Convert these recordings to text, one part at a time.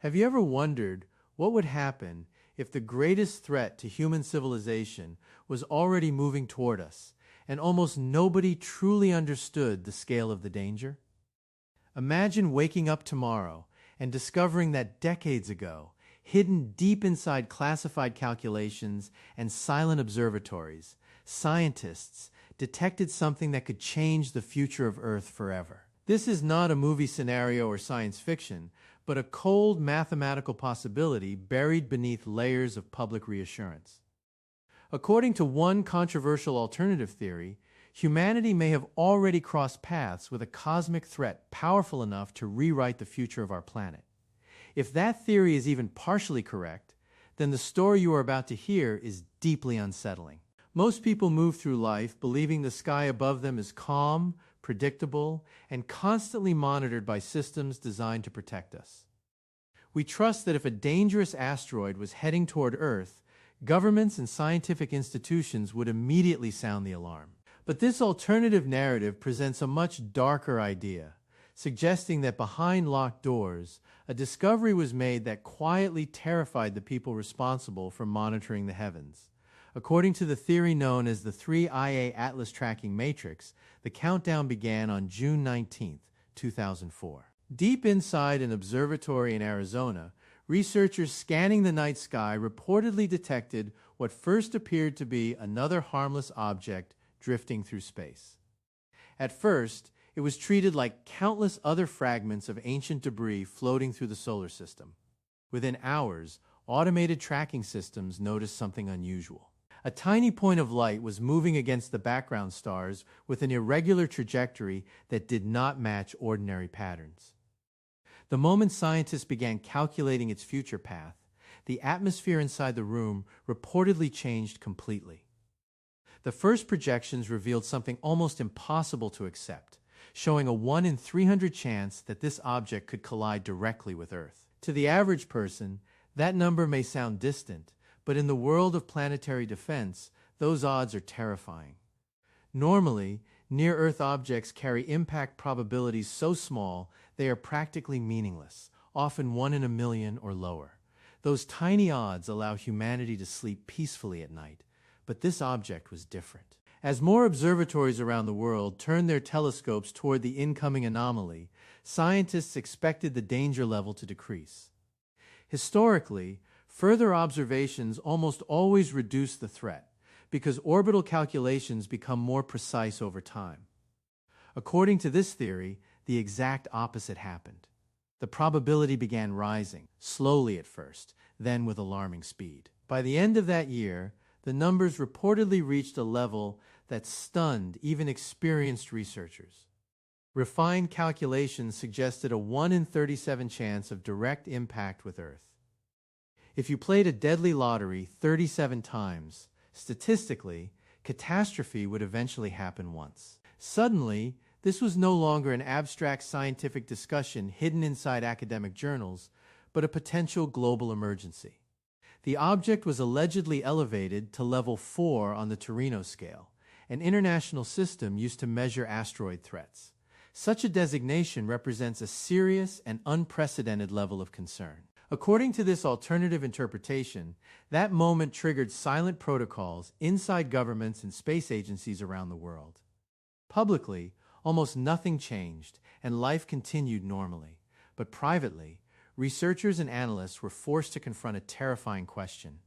Have you ever wondered what would happen if the greatest threat to human civilization was already moving toward us, and almost nobody truly understood the scale of the danger? Imagine waking up tomorrow and discovering that decades ago, hidden deep inside classified calculations and silent observatories, scientists detected something that could change the future of Earth forever. This is not a movie scenario or science fiction, but a cold mathematical possibility buried beneath layers of public reassurance. According to one controversial alternative theory, humanity may have already crossed paths with a cosmic threat powerful enough to rewrite the future of our planet. If that theory is even partially correct, then the story you are about to hear is deeply unsettling. Most people move through life believing the sky above them is calm, predictable, and constantly monitored by systems designed to protect us. We trust that if a dangerous asteroid was heading toward Earth, governments and scientific institutions would immediately sound the alarm. But this alternative narrative presents a much darker idea, suggesting that behind locked doors, a discovery was made that quietly terrified the people responsible for monitoring the heavens. According to the theory known as the 3IATLAS tracking matrix, the countdown began on June 19, 2004. Deep inside an observatory in Arizona, researchers scanning the night sky reportedly detected what first appeared to be another harmless object drifting through space. At first, it was treated like countless other fragments of ancient debris floating through the solar system. Within hours, automated tracking systems noticed something unusual. A tiny point of light was moving against the background stars with an irregular trajectory that did not match ordinary patterns. The moment scientists began calculating its future path, the atmosphere inside the room reportedly changed completely. The first projections revealed something almost impossible to accept, showing a 1 in 300 chance that this object could collide directly with Earth. To the average person, that number may sound distant, but in the world of planetary defense, those odds are terrifying. Normally, near-Earth objects carry impact probabilities so small they are practically meaningless, often 1 in a million or lower. Those tiny odds allow humanity to sleep peacefully at night, but this object was different. As more observatories around the world turned their telescopes toward the incoming anomaly, scientists expected the danger level to decrease. Historically, further observations almost always reduce the threat, because orbital calculations become more precise over time. According to this theory, the exact opposite happened. The probability began rising, slowly at first, then with alarming speed. By the end of that year, the numbers reportedly reached a level that stunned even experienced researchers. Refined calculations suggested a 1 in 37 chance of direct impact with Earth. If you played a deadly lottery 37 times, statistically, catastrophe would eventually happen once. Suddenly, this was no longer an abstract scientific discussion hidden inside academic journals, but a potential global emergency. The object was allegedly elevated to level 4 on the Torino scale, an international system used to measure asteroid threats. Such a designation represents a serious and unprecedented level of concern. According to this alternative interpretation, that moment triggered silent protocols inside governments and space agencies around the world. Publicly, almost nothing changed, and life continued normally. But privately, researchers and analysts were forced to confront a terrifying question.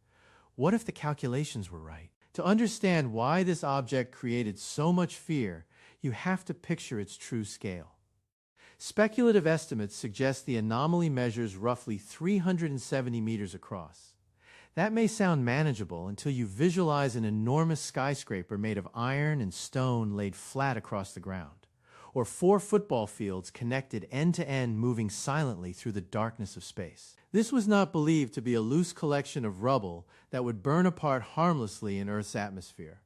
What if the calculations were right? To understand why this object created so much fear, you have to picture its true scale. Speculative estimates suggest the anomaly measures roughly 370 meters across. That may sound manageable until you visualize an enormous skyscraper made of iron and stone laid flat across the ground, or 4 football fields connected end to end moving silently through the darkness of space. This was not believed to be a loose collection of rubble that would burn apart harmlessly in Earth's atmosphere.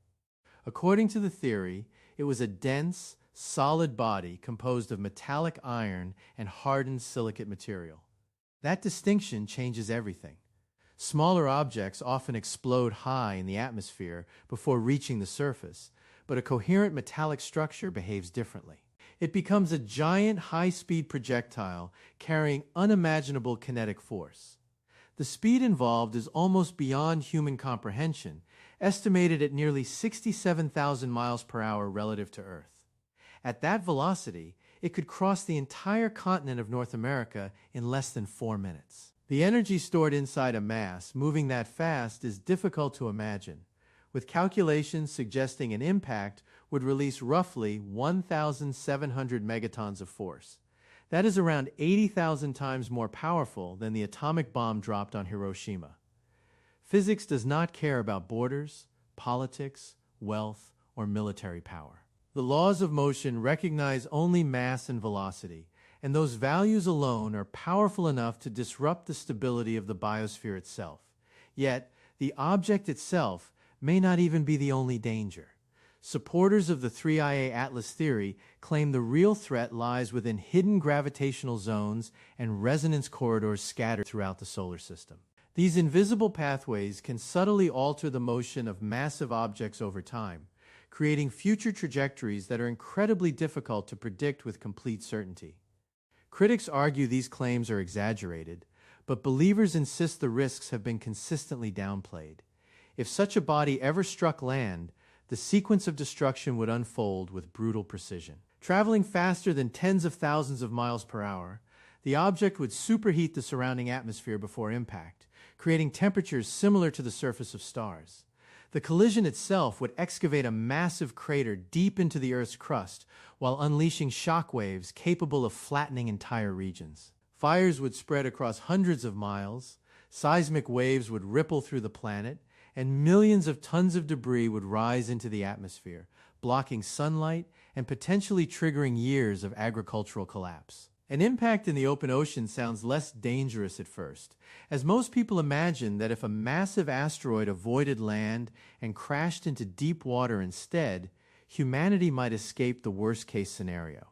According to the theory, it was a dense, solid body composed of metallic iron and hardened silicate material. That distinction changes everything. Smaller objects often explode high in the atmosphere before reaching the surface, but a coherent metallic structure behaves differently. It becomes a giant high-speed projectile carrying unimaginable kinetic force. The speed involved is almost beyond human comprehension, estimated at nearly 67,000 miles per hour relative to Earth. At that velocity, it could cross the entire continent of North America in less than 4 minutes. The energy stored inside a mass moving that fast is difficult to imagine, with calculations suggesting an impact would release roughly 1,700 megatons of force. That is around 80,000 times more powerful than the atomic bomb dropped on Hiroshima. Physics does not care about borders, politics, wealth, or military power. The laws of motion recognize only mass and velocity, and those values alone are powerful enough to disrupt the stability of the biosphere itself. Yet, the object itself may not even be the only danger. Supporters of the 3IATLAS theory claim the real threat lies within hidden gravitational zones and resonance corridors scattered throughout the solar system. These invisible pathways can subtly alter the motion of massive objects over time, creating future trajectories that are incredibly difficult to predict with complete certainty. Critics argue these claims are exaggerated, but believers insist the risks have been consistently downplayed. If such a body ever struck land, the sequence of destruction would unfold with brutal precision. Traveling faster than tens of thousands of miles per hour, the object would superheat the surrounding atmosphere before impact, creating temperatures similar to the surface of stars. The collision itself would excavate a massive crater deep into the Earth's crust, while unleashing shock waves capable of flattening entire regions. Fires would spread across hundreds of miles, seismic waves would ripple through the planet, and millions of tons of debris would rise into the atmosphere, blocking sunlight and potentially triggering years of agricultural collapse. An impact in the open ocean sounds less dangerous at first, as most people imagine that if a massive asteroid avoided land and crashed into deep water instead, humanity might escape the worst-case scenario.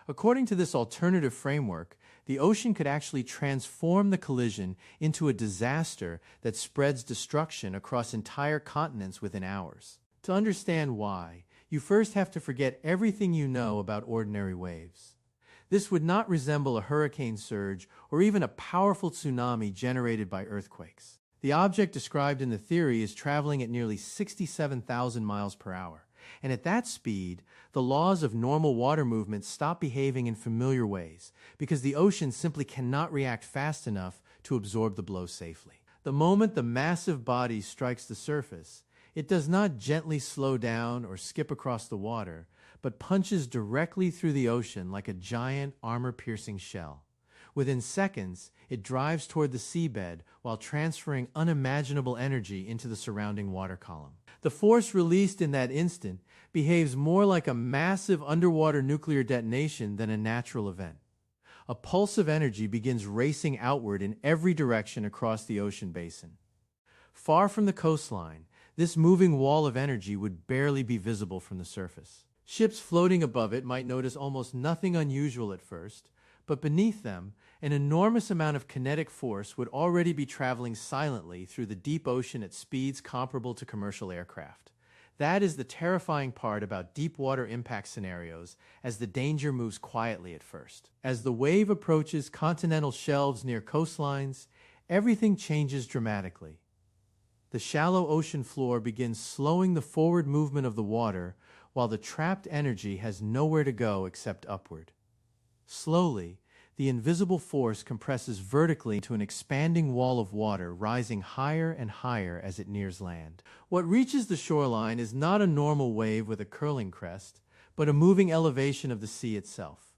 According to this alternative framework, the ocean could actually transform the collision into a disaster that spreads destruction across entire continents within hours. To understand why, you first have to forget everything you know about ordinary waves. This would not resemble a hurricane surge or even a powerful tsunami generated by earthquakes. The object described in the theory is traveling at nearly 67,000 miles per hour, and at that speed, the laws of normal water movement stop behaving in familiar ways because the ocean simply cannot react fast enough to absorb the blow safely. The moment the massive body strikes the surface, it does not gently slow down or skip across the water, but punches directly through the ocean like a giant armor-piercing shell. Within seconds, it drives toward the seabed while transferring unimaginable energy into the surrounding water column. The force released in that instant behaves more like a massive underwater nuclear detonation than a natural event. A pulse of energy begins racing outward in every direction across the ocean basin. Far from the coastline, this moving wall of energy would barely be visible from the surface. Ships floating above it might notice almost nothing unusual at first, but beneath them, an enormous amount of kinetic force would already be traveling silently through the deep ocean at speeds comparable to commercial aircraft. That is the terrifying part about deep water impact scenarios, as the danger moves quietly at first. As the wave approaches continental shelves near coastlines, everything changes dramatically. The shallow ocean floor begins slowing the forward movement of the water, while the trapped energy has nowhere to go except upward. Slowly, the invisible force compresses vertically into an expanding wall of water, rising higher and higher as it nears land. What reaches the shoreline is not a normal wave with a curling crest, but a moving elevation of the sea itself.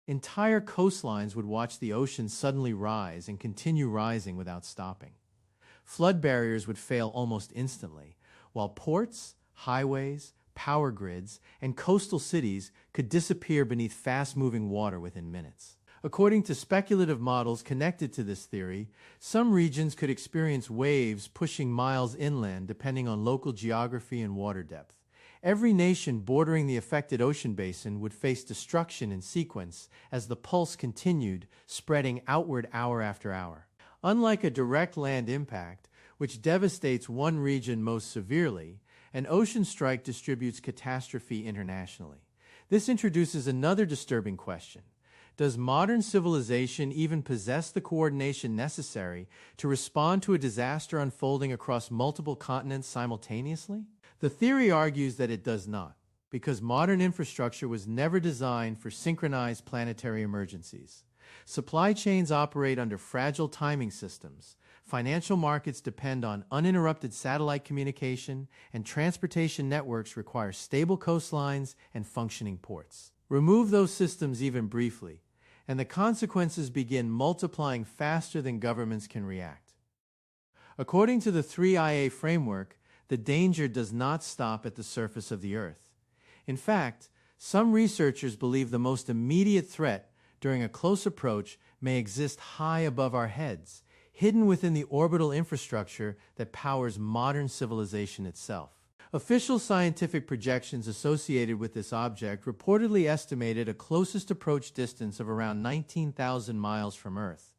Entire coastlines would watch the ocean suddenly rise and continue rising without stopping. Flood barriers would fail almost instantly, while ports, highways, power grids, and coastal cities could disappear beneath fast-moving water within minutes. According to speculative models connected to this theory, some regions could experience waves pushing miles inland depending on local geography and water depth. Every nation bordering the affected ocean basin would face destruction in sequence as the pulse continued, spreading outward hour after hour. Unlike a direct land impact, which devastates one region most severely, an ocean strike distributes catastrophe internationally. This introduces another disturbing question. Does modern civilization even possess the coordination necessary to respond to a disaster unfolding across multiple continents simultaneously? The theory argues that it does not, because modern infrastructure was never designed for synchronized planetary emergencies. Supply chains operate under fragile timing systems. Financial markets depend on uninterrupted satellite communication, and transportation networks require stable coastlines and functioning ports. Remove those systems even briefly, and the consequences begin multiplying faster than governments can react. According to the 3IA framework, the danger does not stop at the surface of the Earth. In fact, some researchers believe the most immediate threat during a close approach may exist high above our heads, hidden within the orbital infrastructure that powers modern civilization itself. Official scientific projections associated with this object reportedly estimated a closest approach distance of around 19,000 miles from Earth.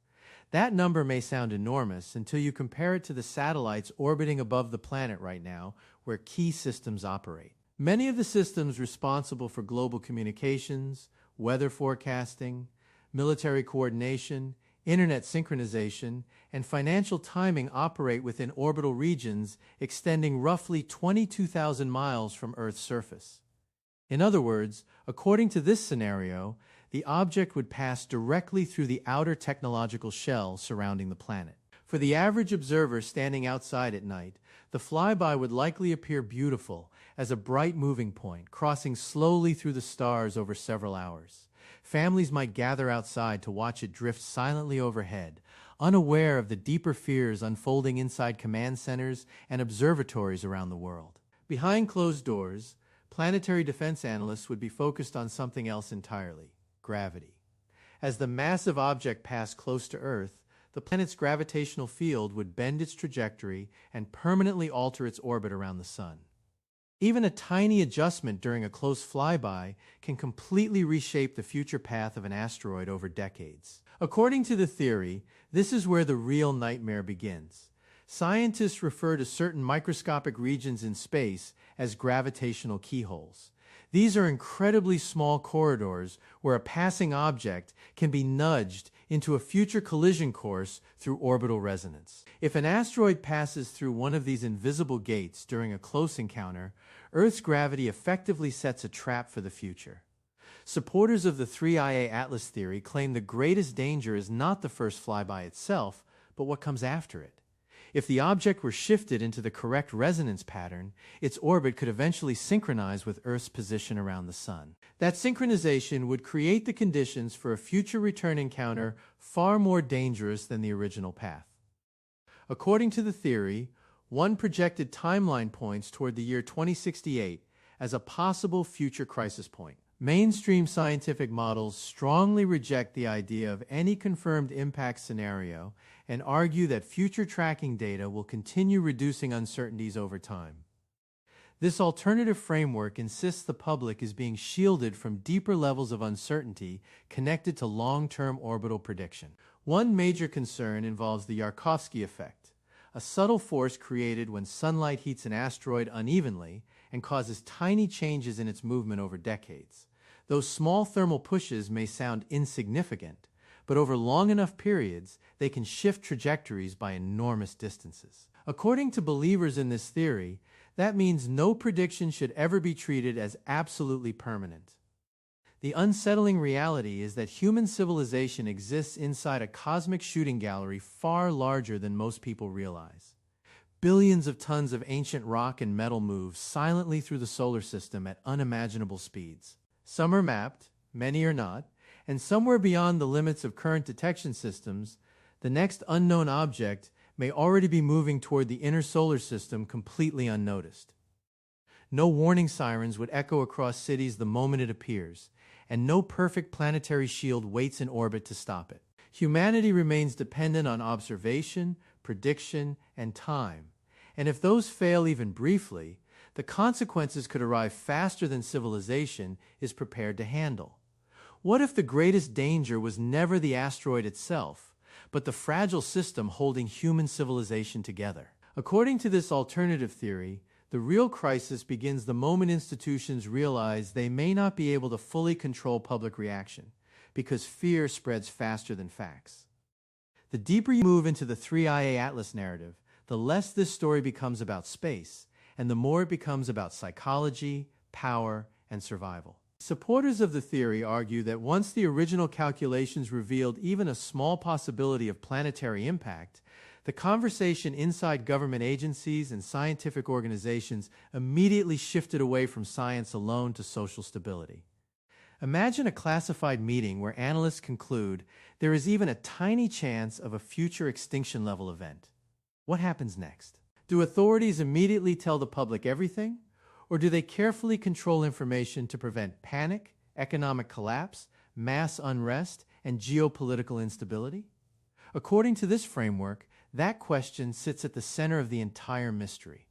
That number may sound enormous until you compare it to the satellites orbiting above the planet right now, where key systems operate. Many of the systems responsible for global communications, weather forecasting, military coordination, internet synchronization, and financial timing operate within orbital regions extending roughly 22,000 miles from Earth's surface. In other words, according to this scenario, the object would pass directly through the outer technological shell surrounding the planet. For the average observer standing outside at night, the flyby would likely appear beautiful as a bright moving point, crossing slowly through the stars over several hours. Families might gather outside to watch it drift silently overhead, unaware of the deeper fears unfolding inside command centers and observatories around the world. Behind closed doors, planetary defense analysts would be focused on something else entirely: gravity. As the massive object passed close to Earth, the planet's gravitational field would bend its trajectory and permanently alter its orbit around the Sun. Even a tiny adjustment during a close flyby can completely reshape the future path of an asteroid over decades. According to the theory, this is where the real nightmare begins. Scientists refer to certain microscopic regions in space as gravitational keyholes. These are incredibly small corridors where a passing object can be nudged into a future collision course through orbital resonance. If an asteroid passes through one of these invisible gates during a close encounter, Earth's gravity effectively sets a trap for the future. Supporters of the 3IATLAS theory claim the greatest danger is not the first flyby itself, but what comes after it. If the object were shifted into the correct resonance pattern, its orbit could eventually synchronize with Earth's position around the Sun. That synchronization would create the conditions for a future return encounter far more dangerous than the original path. According to the theory, one projected timeline points toward the year 2068 as a possible future crisis point. Mainstream scientific models strongly reject the idea of any confirmed impact scenario and argue that future tracking data will continue reducing uncertainties over time. This alternative framework insists the public is being shielded from deeper levels of uncertainty connected to long-term orbital prediction. One major concern involves the Yarkovsky effect, a subtle force created when sunlight heats an asteroid unevenly and causes tiny changes in its movement over decades. Those small thermal pushes may sound insignificant, but over long enough periods, they can shift trajectories by enormous distances. According to believers in this theory, that means no prediction should ever be treated as absolutely permanent. The unsettling reality is that human civilization exists inside a cosmic shooting gallery far larger than most people realize. Billions of tons of ancient rock and metal move silently through the solar system at unimaginable speeds. Some are mapped, many are not, and somewhere beyond the limits of current detection systems, the next unknown object may already be moving toward the inner solar system completely unnoticed. No warning sirens would echo across cities the moment it appears, and no perfect planetary shield waits in orbit to stop it. Humanity remains dependent on observation, prediction, and time, and if those fail even briefly, the consequences could arrive faster than civilization is prepared to handle. What if the greatest danger was never the asteroid itself, but the fragile system holding human civilization together? According to this alternative theory, The real crisis begins the moment institutions realize they may not be able to fully control public reaction, because fear spreads faster than facts. The deeper you move into the 3IATLAS narrative, the less this story becomes about space, and the more it becomes about psychology, power, and survival. Supporters of the theory argue that once the original calculations revealed even a small possibility of planetary impact, the conversation inside government agencies and scientific organizations immediately shifted away from science alone to social stability. Imagine a classified meeting where analysts conclude there is even a tiny chance of a future extinction-level event. What happens next? Do authorities immediately tell the public everything? Or do they carefully control information to prevent panic, economic collapse, mass unrest, and geopolitical instability? According to this framework, that question sits at the center of the entire mystery.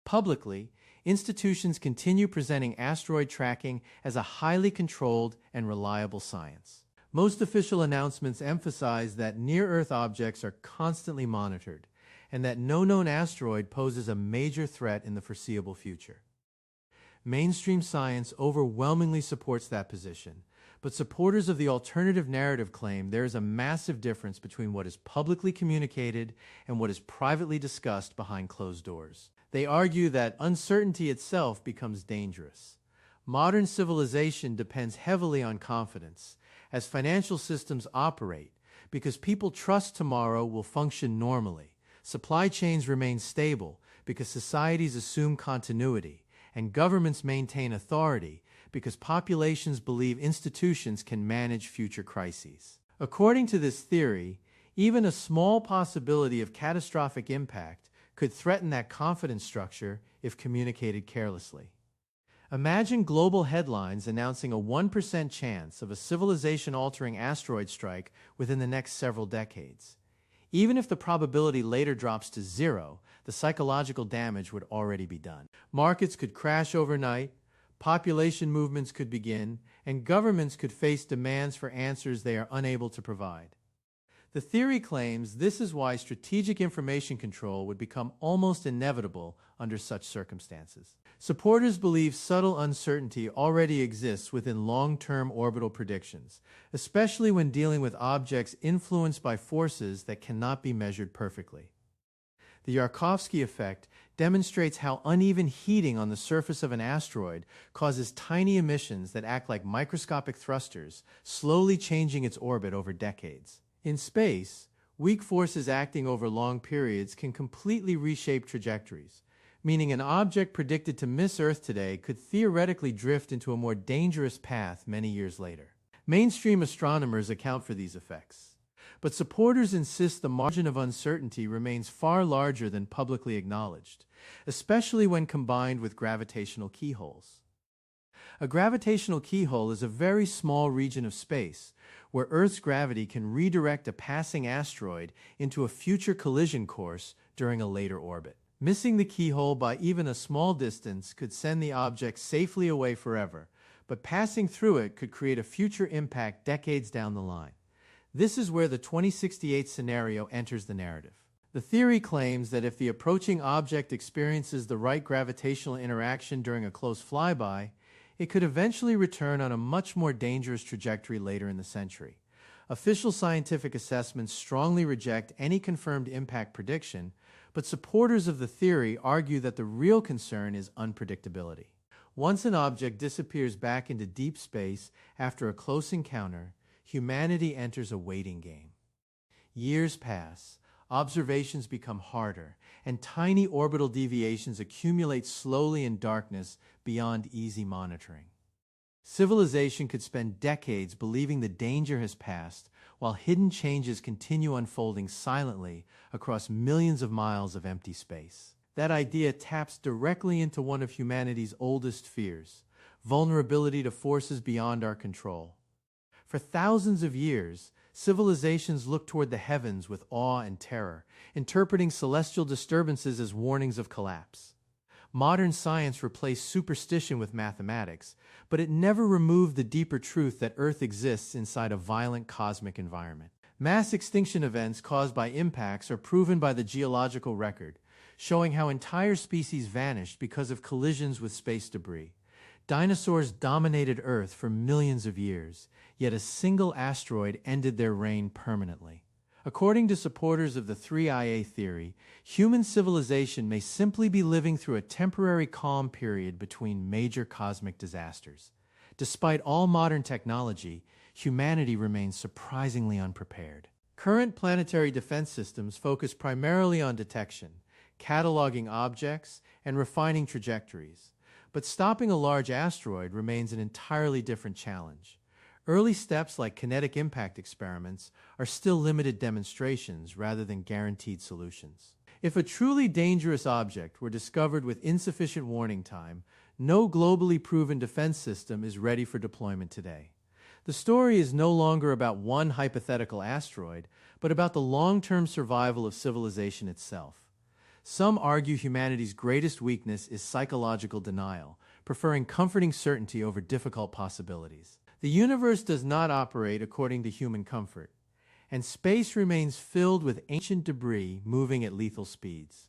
Publicly, institutions continue presenting asteroid tracking as a highly controlled and reliable science. Most official announcements emphasize that near-Earth objects are constantly monitored, and that no known asteroid poses a major threat in the foreseeable future. Mainstream science overwhelmingly supports that position, but supporters of the alternative narrative claim there is a massive difference between what is publicly communicated and what is privately discussed behind closed doors. They argue that uncertainty itself becomes dangerous. Modern civilization depends heavily on confidence, as financial systems operate, because people trust tomorrow will function normally. Supply chains remain stable because societies assume continuity, and governments maintain authority because populations believe institutions can manage future crises. According to this theory, even a small possibility of catastrophic impact could threaten that confidence structure if communicated carelessly. Imagine global headlines announcing a 1% chance of a civilization-altering asteroid strike within the next several decades. Even if the probability later drops to zero, the psychological damage would already be done. Markets could crash overnight, population movements could begin, and governments could face demands for answers they are unable to provide. The theory claims this is why strategic information control would become almost inevitable under such circumstances. Supporters believe subtle uncertainty already exists within long-term orbital predictions, especially when dealing with objects influenced by forces that cannot be measured perfectly. The Yarkovsky effect demonstrates how uneven heating on the surface of an asteroid causes tiny emissions that act like microscopic thrusters, slowly changing its orbit over decades. In space, weak forces acting over long periods can completely reshape trajectories, meaning an object predicted to miss Earth today could theoretically drift into a more dangerous path many years later. Mainstream astronomers account for these effects, but supporters insist the margin of uncertainty remains far larger than publicly acknowledged, especially when combined with gravitational keyholes. A gravitational keyhole is a very small region of space where Earth's gravity can redirect a passing asteroid into a future collision course during a later orbit. Missing the keyhole by even a small distance could send the object safely away forever, but passing through it could create a future impact decades down the line. This is where the 2068 scenario enters the narrative. The theory claims that if the approaching object experiences the right gravitational interaction during a close flyby, it could eventually return on a much more dangerous trajectory later in the century. Official scientific assessments strongly reject any confirmed impact prediction, but supporters of the theory argue that the real concern is unpredictability. Once an object disappears back into deep space after a close encounter, humanity enters a waiting game. Years pass, observations become harder, and tiny orbital deviations accumulate slowly in darkness beyond easy monitoring. Civilization could spend decades believing the danger has passed, while hidden changes continue unfolding silently across millions of miles of empty space. That idea taps directly into one of humanity's oldest fears: vulnerability to forces beyond our control. For thousands of years, civilizations looked toward the heavens with awe and terror, interpreting celestial disturbances as warnings of collapse. Modern science replaced superstition with mathematics, but it never removed the deeper truth that Earth exists inside a violent cosmic environment. Mass extinction events caused by impacts are proven by the geological record, showing how entire species vanished because of collisions with space debris. Dinosaurs dominated Earth for millions of years, yet a single asteroid ended their reign permanently. According to supporters of the 3IA theory, human civilization may simply be living through a temporary calm period between major cosmic disasters. Despite all modern technology, humanity remains surprisingly unprepared. Current planetary defense systems focus primarily on detection, cataloging objects, and refining trajectories. But stopping a large asteroid remains an entirely different challenge. Early steps like kinetic impact experiments are still limited demonstrations rather than guaranteed solutions. If a truly dangerous object were discovered with insufficient warning time, no globally proven defense system is ready for deployment today. The story is no longer about one hypothetical asteroid, but about the long-term survival of civilization itself. Some argue humanity's greatest weakness is psychological denial, preferring comforting certainty over difficult possibilities. The universe does not operate according to human comfort, and space remains filled with ancient debris moving at lethal speeds.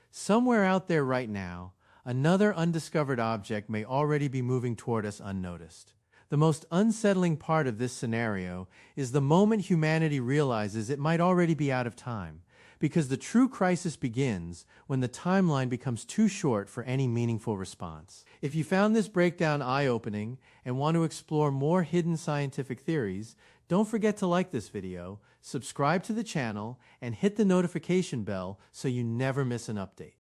Somewhere out there right now, another undiscovered object may already be moving toward us unnoticed. The most unsettling part of this scenario is the moment humanity realizes it might already be out of time, because the true crisis begins when the timeline becomes too short for any meaningful response. If you found this breakdown eye-opening and want to explore more hidden scientific theories, don't forget to like this video, subscribe to the channel, and hit the notification bell so you never miss an update.